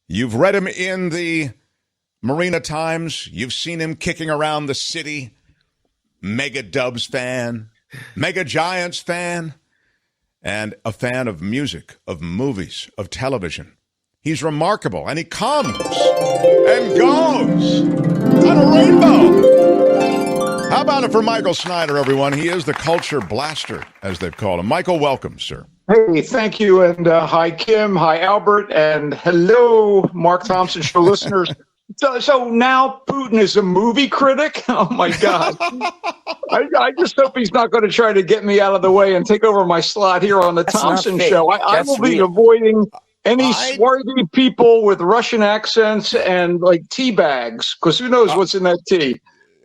You've read him in the Marina Times. You've seen him kicking around the city. Mega Dubs fan, Mega Giants fan, and a fan of music, of movies, of television. He's remarkable, and he comes and goes on a rainbow. How about it for Michael Snyder, everyone? He is the culture blaster, as they've called him. Michael, welcome, sir. Hey, thank you, and hi, Kim, hi, Albert, and hello, Mark Thompson show listeners. So now Putin is a movie critic? Oh, my God. I just hope he's not going to try to get me out of the way and take over my slot here on the Thompson show. I will be avoiding any swarthy people with Russian accents and like tea bags, because who knows what's in that tea.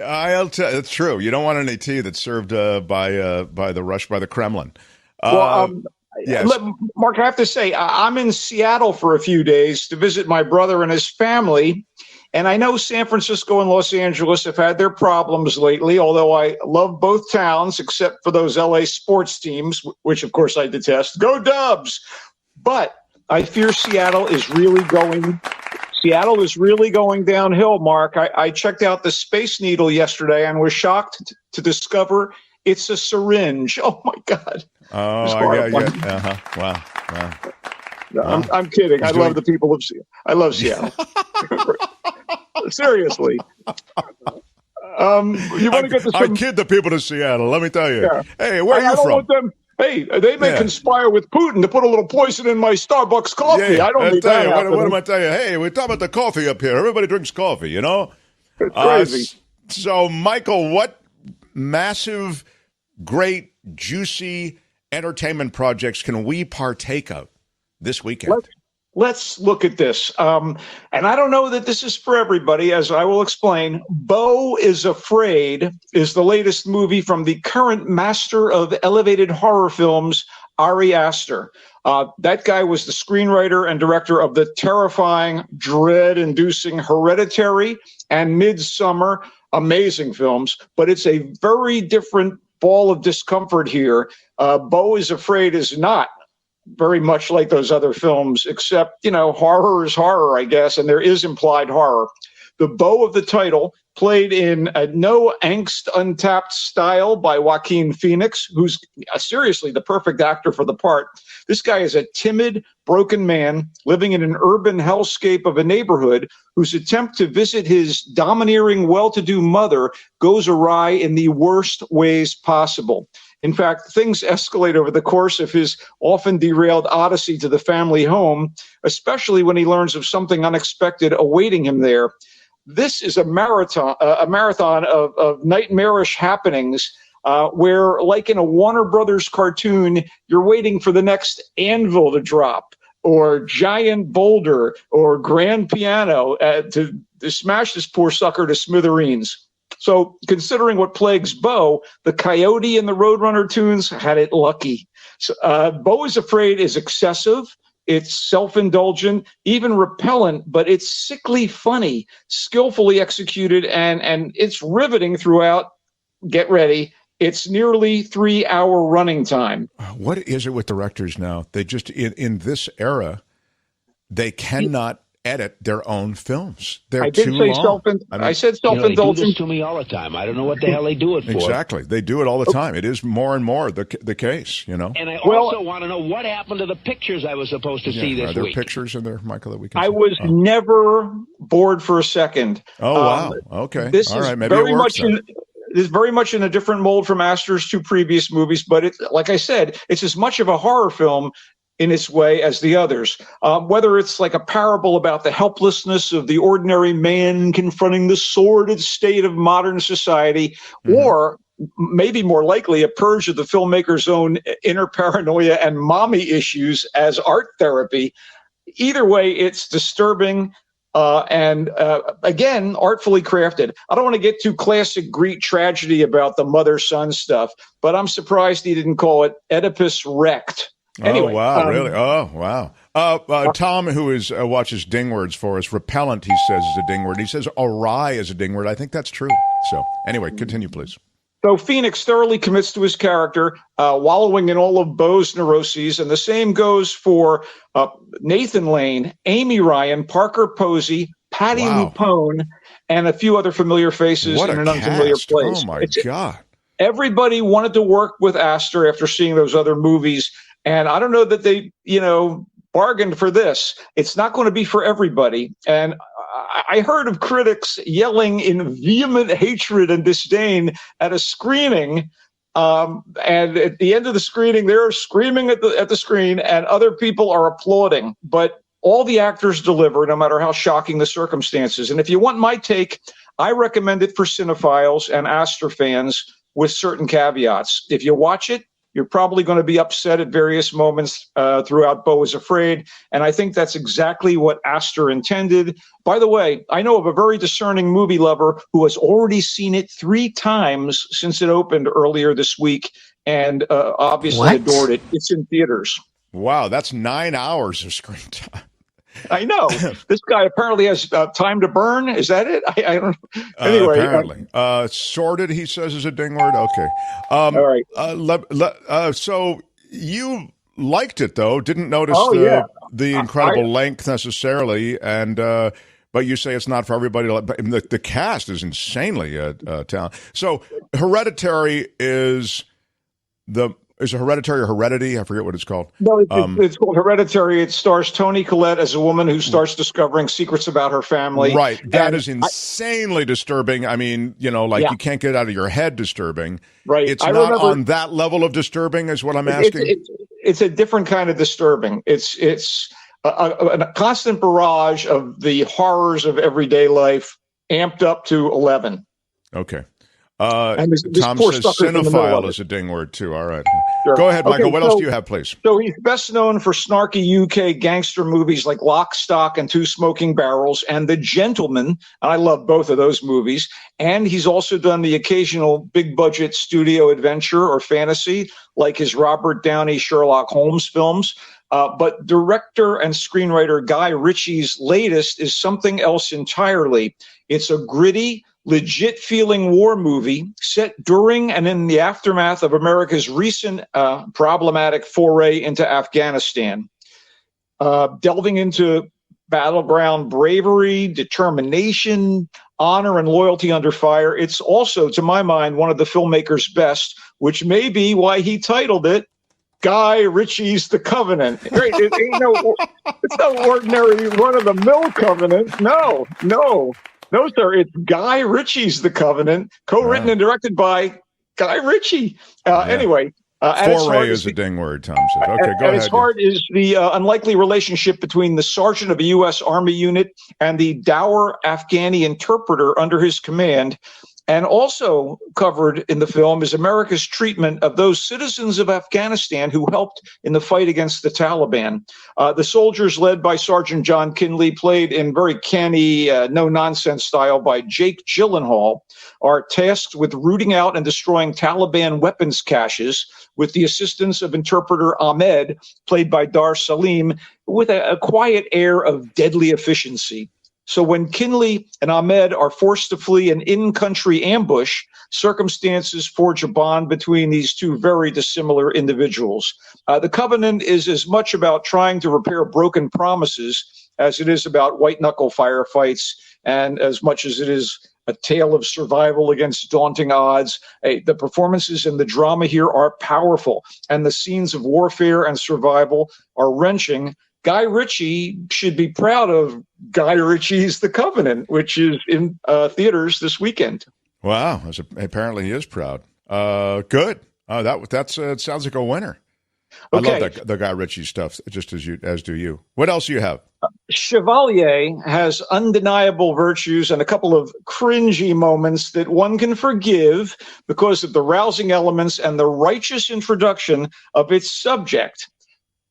I'll tell you, it's true. You don't want any tea that's served by the Kremlin. Yes. Mark, I have to say, I'm in Seattle for a few days to visit my brother and his family. And I know San Francisco and Los Angeles have had their problems lately, although I love both towns except for those LA sports teams, which, of course, I detest. Go Dubs! But I fear Seattle is really going downhill, Mark. I checked out the Space Needle yesterday and was shocked to discover it's a syringe. Oh, my God. Oh, yeah. Wow. No, I'm kidding. I love the people of Seattle. I love Seattle. Seriously. You want to get to I kid the people of Seattle, let me tell you. Yeah. Hey, where are you from? Hey, they may conspire with Putin to put a little poison in my Starbucks coffee. Yeah, I don't need that. What am I telling you? Hey, we're talking about the coffee up here. Everybody drinks coffee, you know? It's crazy. So, Michael, what massive, great, juicy entertainment projects can we partake of this weekend? Let's look at this. And I don't know that this is for everybody, as I will explain. Beau is Afraid is the latest movie from the current master of elevated horror films, Ari Aster. That guy was the screenwriter and director of the terrifying, dread-inducing Hereditary and Midsommar. Amazing films, but it's a very different ball of discomfort here. Beau is Afraid is not very much like those other films, except, horror is horror, I guess, and there is implied horror. The Beau of the title, played in a no angst untapped style by Joaquin Phoenix, who's seriously the perfect actor for the part. This guy is a timid, broken man living in an urban hellscape of a neighborhood whose attempt to visit his domineering, well-to-do mother goes awry in the worst ways possible. In fact, things escalate over the course of his often derailed odyssey to the family home, especially when he learns of something unexpected awaiting him there. This is a marathon of nightmarish happenings where, like in a Warner Brothers cartoon, you're waiting for the next anvil to drop, or giant boulder, or grand piano to smash this poor sucker to smithereens. So considering what plagues Beau, the Coyote and the Roadrunner tunes had it lucky. So, Beau is Afraid is excessive. It's self-indulgent, even repellent, but it's sickly funny, skillfully executed, and it's riveting throughout. Get ready. It's nearly 3-hour running time. What is it with directors now? They just, in this era, they cannot edit their own films. They're too long. I said self-indulgent. They do this to me all the time. I don't know what the hell they do it for. Exactly. They do it all the time. It is more and more the case, And I also want to know what happened to the pictures I was supposed to see this week. Are there pictures in there, Michael, that we can see? I was never bored for a second. Oh, wow. Okay. This all is right. Maybe very it works much It's very much in a different mold from Aster's two previous movies, but it, like I said, it's as much of a horror film in its way as the others. Whether it's like a parable about the helplessness of the ordinary man confronting the sordid state of modern society, or maybe more likely a purge of the filmmaker's own inner paranoia and mommy issues as art therapy. Either way, it's disturbing and again, artfully crafted. I don't want to get too classic Greek tragedy about the mother-son stuff, but I'm surprised he didn't call it Oedipus Wrecked. Anyway, oh, wow, really? Oh, wow. Tom, who watches ding words for us, repellent, he says, is a ding word. He says awry is a ding word. I think that's true. So, anyway, continue, please. So Phoenix thoroughly commits to his character, wallowing in all of Bo's neuroses, and the same goes for Nathan Lane, Amy Ryan, Parker Posey, Patty Lupone, and a few other familiar faces What in a an unfamiliar cast. place. Oh, my God. Everybody wanted to work with Astor after seeing those other movies, and I don't know that they, bargained for this. It's not going to be for everybody, and I heard of critics yelling in vehement hatred and disdain at a screening, and at the end of the screening, they're screaming at the screen, and other people are applauding. But all the actors deliver, no matter how shocking the circumstances. And if you want my take, I recommend it for cinephiles and Astor fans with certain caveats. If you watch it, you're probably going to be upset at various moments throughout Beau is Afraid, and I think that's exactly what Astor intended. By the way, I know of a very discerning movie lover who has already seen it 3 times since it opened earlier this week, and obviously adored it. It's in theaters. Wow, that's 9 hours of screen time. I know. This guy apparently has time to burn. Is that it? I don't know. Anyway. Apparently. Sordid, he says, is a ding word. Okay. All right. So you liked it, though. Didn't notice the incredible length necessarily. And but you say it's not for everybody. The cast is insanely talented. So Hereditary is Is it Hereditary or Heredity? I forget what it's called. No, it's called Hereditary. It stars Toni Collette as a woman who starts discovering secrets about her family. Right. That is insanely disturbing. I mean, you can't get it out of your head disturbing. Right. It's not on that level of disturbing is what I'm asking. It's a different kind of disturbing. It's a constant barrage of the horrors of everyday life amped up to 11. Okay. And this Tom says cinephile is a ding word, too. All right. Sure. Go ahead, Michael. Okay, what else do you have, please? So he's best known for snarky UK gangster movies like Lock, Stock, and Two Smoking Barrels and The Gentleman. And I love both of those movies. And he's also done the occasional big-budget studio adventure or fantasy, like his Robert Downey Sherlock Holmes films. But director and screenwriter Guy Ritchie's latest is something else entirely. It's a gritty, legit-feeling war movie set during and in the aftermath of America's recent problematic foray into Afghanistan, delving into battleground bravery, determination, honor, and loyalty under fire. It's also, to my mind, one of the filmmaker's best, which may be why he titled it Guy Ritchie's The Covenant. Right? It's no ordinary run-of-the-mill Covenant. No. No, sir. It's Guy Ritchie's The Covenant, co-written and directed by Guy Ritchie. Anyway. Foray is a ding word, Tom said. Okay, go ahead. Its heart is the unlikely relationship between the sergeant of a U.S. Army unit and the dour Afghani interpreter under his command. And also covered in the film is America's treatment of those citizens of Afghanistan who helped in the fight against the Taliban. The soldiers led by Sergeant John Kinley, played in very canny, no-nonsense style by Jake Gyllenhaal, are tasked with rooting out and destroying Taliban weapons caches with the assistance of interpreter Ahmed, played by Dar Salim, with a quiet air of deadly efficiency. So when Kinley and Ahmed are forced to flee an in-country ambush, circumstances forge a bond between these two very dissimilar individuals. The Covenant is as much about trying to repair broken promises as it is about white-knuckle firefights, and as much as it is a tale of survival against daunting odds. The performances and the drama here are powerful, and the scenes of warfare and survival are wrenching. Guy Ritchie should be proud of Guy Ritchie's The Covenant, which is in theaters this weekend. Wow. Apparently he is proud. Good. That sounds like a winner. Okay. I love the Guy Ritchie stuff, just as do you. What else do you have? Chevalier has undeniable virtues and a couple of cringy moments that one can forgive because of the rousing elements and the righteous introduction of its subject.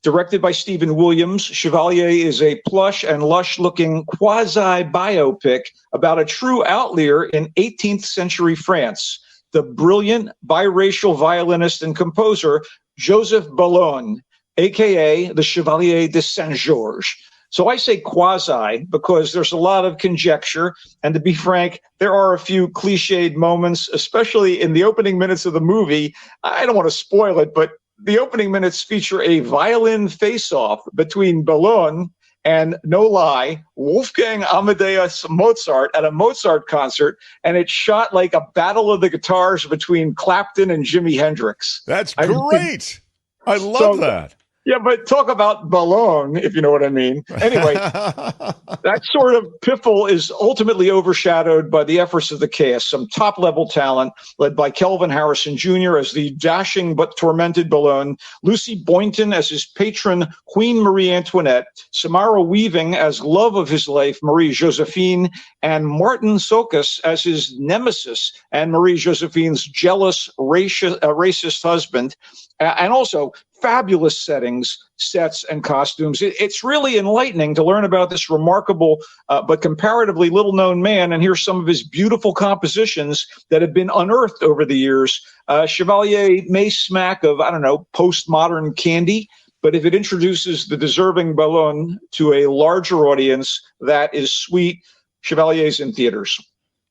Directed by Stephen Williams, Chevalier is a plush and lush-looking quasi-biopic about a true outlier in 18th century France, the brilliant biracial violinist and composer Joseph Boulogne, a.k.a. the Chevalier de Saint-Georges. So I say quasi because there's a lot of conjecture. And to be frank, there are a few cliched moments, especially in the opening minutes of the movie. I don't want to spoil it, but the opening minutes feature a violin face-off between Ballon and, no lie, Wolfgang Amadeus Mozart at a Mozart concert, and it's shot like a battle of the guitars between Clapton and Jimi Hendrix. That's great. I love that. Yeah, but talk about Ballon, if you know what I mean. Anyway, that sort of piffle is ultimately overshadowed by the efforts of the cast, some top-level talent led by Kelvin Harrison Jr. as the dashing but tormented Ballon, Lucy Boynton as his patron, Queen Marie Antoinette, Samara Weaving as love of his life, Marie Josephine, and Martin Sokas as his nemesis and Marie Josephine's jealous, racist husband, and also fabulous settings, sets, and costumes. It's really enlightening to learn about this remarkable but comparatively little-known man and hear some of his beautiful compositions that have been unearthed over the years. Chevalier may smack of, I don't know, postmodern candy, but if it introduces the deserving Ballon to a larger audience, that is sweet. Chevalier's in theaters.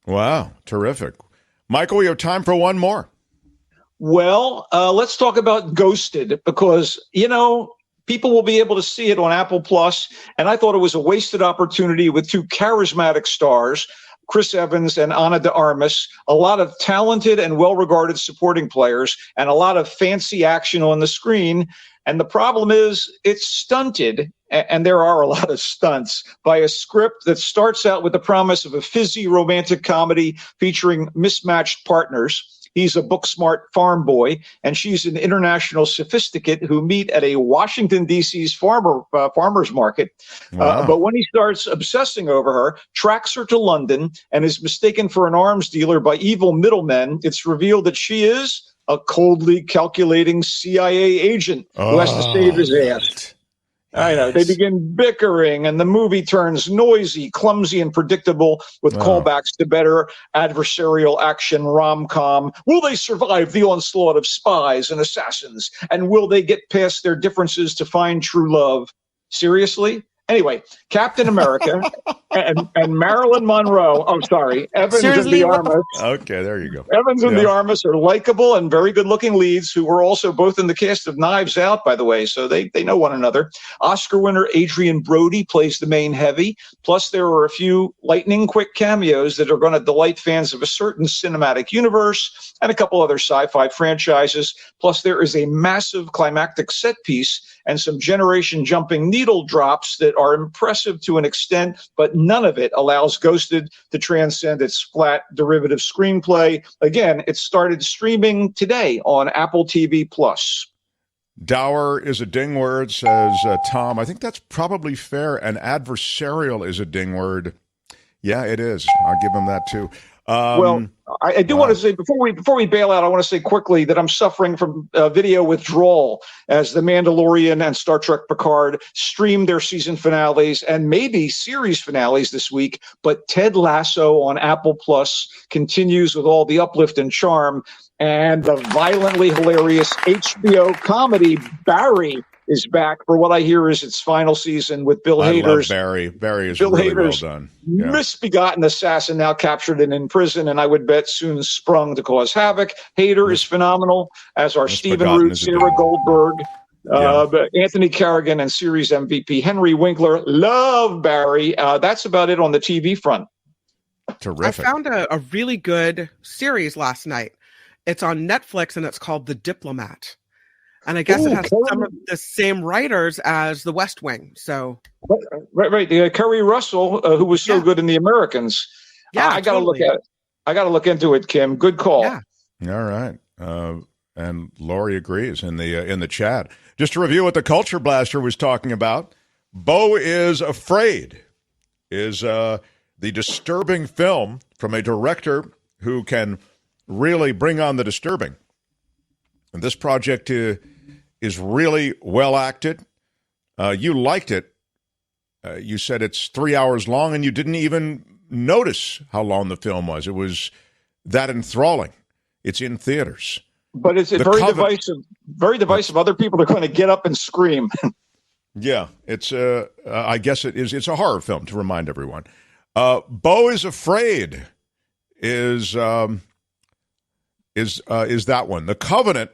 Wow, terrific. Michael, we have time for one more. Well, let's talk about Ghosted because, people will be able to see it on Apple Plus, and I thought it was a wasted opportunity with two charismatic stars, Chris Evans and Ana de Armas, a lot of talented and well-regarded supporting players, and a lot of fancy action on the screen. And the problem is it's stunted, and there are a lot of stunts, by a script that starts out with the promise of a fizzy romantic comedy featuring mismatched partners. He's a book-smart farm boy, and she's an international sophisticate who meet at a Washington, D.C.'s farmer's market. Wow. But when he starts obsessing over her, tracks her to London, and is mistaken for an arms dealer by evil middlemen, it's revealed that she is a coldly calculating CIA agent who has to save his ass. I know. They begin bickering, and the movie turns noisy, clumsy, and predictable with callbacks to better adversarial action rom-com. Will they survive the onslaught of spies and assassins? And will they get past their differences to find true love? Seriously? Anyway, Captain America and Marilyn Monroe. Oh, sorry. Evans and de Armas. Okay, there you go. Evans and de Armas are likable and very good-looking leads who were also both in the cast of Knives Out, by the way, so they know one another. Oscar winner Adrian Brody plays the main heavy. Plus, there are a few lightning-quick cameos that are going to delight fans of a certain cinematic universe and a couple other sci-fi franchises. Plus, there is a massive climactic set piece and some generation-jumping needle drops that are impressive to an extent, but none of it allows Ghosted to transcend its flat derivative screenplay. Again, it started streaming today on Apple TV+. Dour is a ding word, says Tom. I think that's probably fair. And adversarial is a ding word. Yeah, it is. I'll give him that too. Well, I do want to say before we bail out, I want to say quickly that I'm suffering from video withdrawal as The Mandalorian and Star Trek Picard stream their season finales and maybe series finales this week. But Ted Lasso on Apple Plus continues with all the uplift and charm, and the violently hilarious HBO comedy Barry is back for what I hear is its final season with Bill Hader's. Barry. Barry is really well done. Yeah. Misbegotten assassin now captured and in prison, and I would bet soon sprung to cause havoc. Hader is phenomenal, as are Stephen Root, Sarah Goldberg, Anthony Carrigan, and series MVP Henry Winkler. Love Barry. That's about it on the TV front. Terrific. I found a really good series last night. It's on Netflix, and it's called The Diplomat. And I guess it has some of the same writers as The West Wing. So right. Kerry Russell, who was so good in The Americans. Yeah, I got to look at it. I got to look into it, Kim. Good call. Yeah. All right. And Lori agrees in the chat. Just to review what the Culture Blaster was talking about, Beau is Afraid is the disturbing film from a director who can really bring on the disturbing. And this project is really well acted. You liked it. You said it's 3 hours long, and you didn't even notice how long the film was. It was that enthralling. It's in theaters. But it's very divisive. Very divisive. Other people are going to get up and scream. Yeah, it's I guess it is. It's a horror film to remind everyone. Beau is Afraid is that one. The Covenant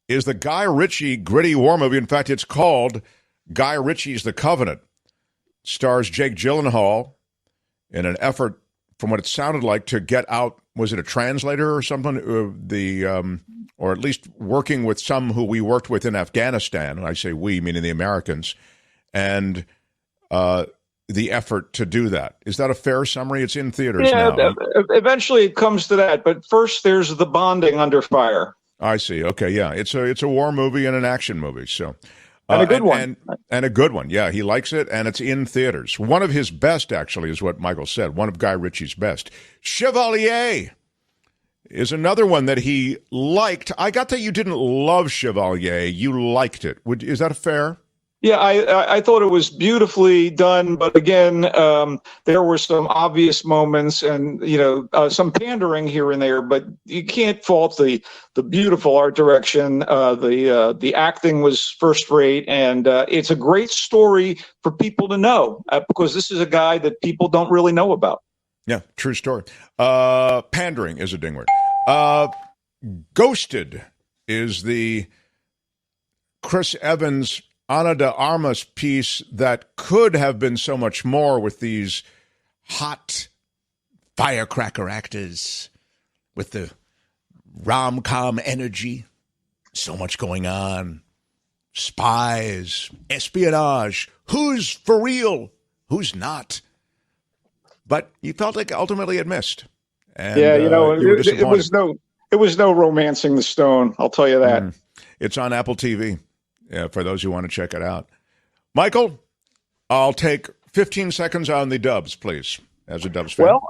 is the Guy Ritchie gritty war movie. In fact, it's called Guy Ritchie's The Covenant. Stars Jake Gyllenhaal in an effort, from what it sounded like, to get out. Was it a translator or something? Or at least working with some who we worked with in Afghanistan. And I say we, meaning the Americans, and the effort to do that. Is that a fair summary? It's in theaters now. Eventually it comes to that, but first there's the bonding under fire. I see. Okay, yeah, it's a war movie and an action movie. So. And a good one. And a good one. Yeah, he likes it, and it's in theaters. One of his best, actually, is what Michael said. One of Guy Ritchie's best. Chevalier is another one that he liked. I got that you didn't love Chevalier. You liked it. Is that fair? Yeah, I thought it was beautifully done, but again, there were some obvious moments and some pandering here and there. But you can't fault the beautiful art direction. The acting was first rate, and it's a great story for people to know because this is a guy that people don't really know about. Yeah, true story. Pandering is a ding word. Ghosted is the Chris Evans Ana de Armas piece that could have been so much more with these hot firecracker actors with the rom-com energy. So much going on. Spies, espionage. Who's for real? Who's not? But you felt like ultimately it missed. And, it was no romancing the stone. I'll tell you that. It's on Apple TV. Yeah, for those who want to check it out. Michael, I'll take 15 seconds on the Dubs, please, as a Dubs fan. Well,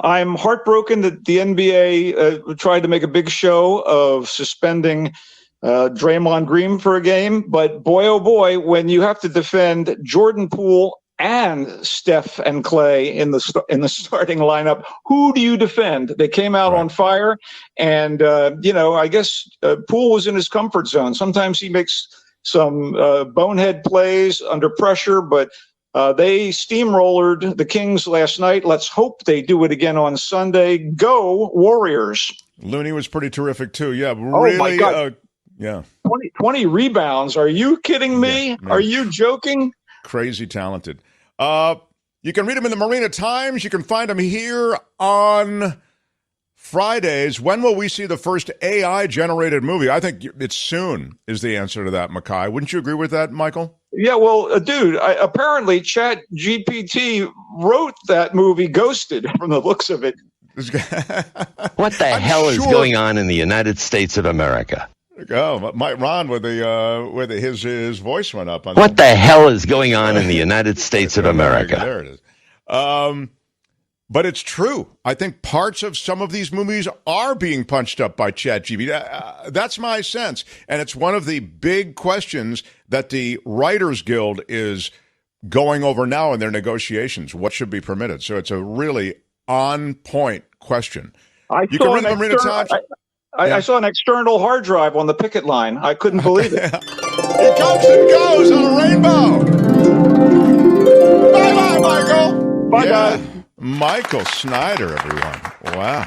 I'm heartbroken that the NBA tried to make a big show of suspending Draymond Green for a game. But boy, oh boy, when you have to defend Jordan Poole and Steph and Clay in the starting lineup, who do you defend? They came out on fire. And, I guess Poole was in his comfort zone. Sometimes he makes some bonehead plays under pressure, but they steamrollered the Kings last night. Let's hope they do it again on Sunday. Go Warriors. Looney was pretty terrific too. Yeah, really. Oh my God. Yeah. 20 rebounds. Are you kidding me? Yeah. Are you joking? Crazy talented. You can read them in the Marina Times. You can find them here on Fridays. When will we see the first AI-generated movie? I think it's soon is the answer to that, Mackay. Wouldn't you agree with that, Michael? Yeah, well, dude, apparently Chat GPT wrote that movie Ghosted from the looks of it. What the hell is going on in the United States of America? Oh, Ron with his voice went up. What the hell is going on in the United States of America? There it is. But it's true. I think parts of some of these movies are being punched up by ChatGPT. That's my sense. And it's one of the big questions that the Writers Guild is going over now in their negotiations. What should be permitted? So it's a really on-point question. I saw an external hard drive on the picket line. I couldn't believe it. It comes and goes on a rainbow. Bye-bye, Michael. Bye, guys. Michael Snyder, everyone. Wow.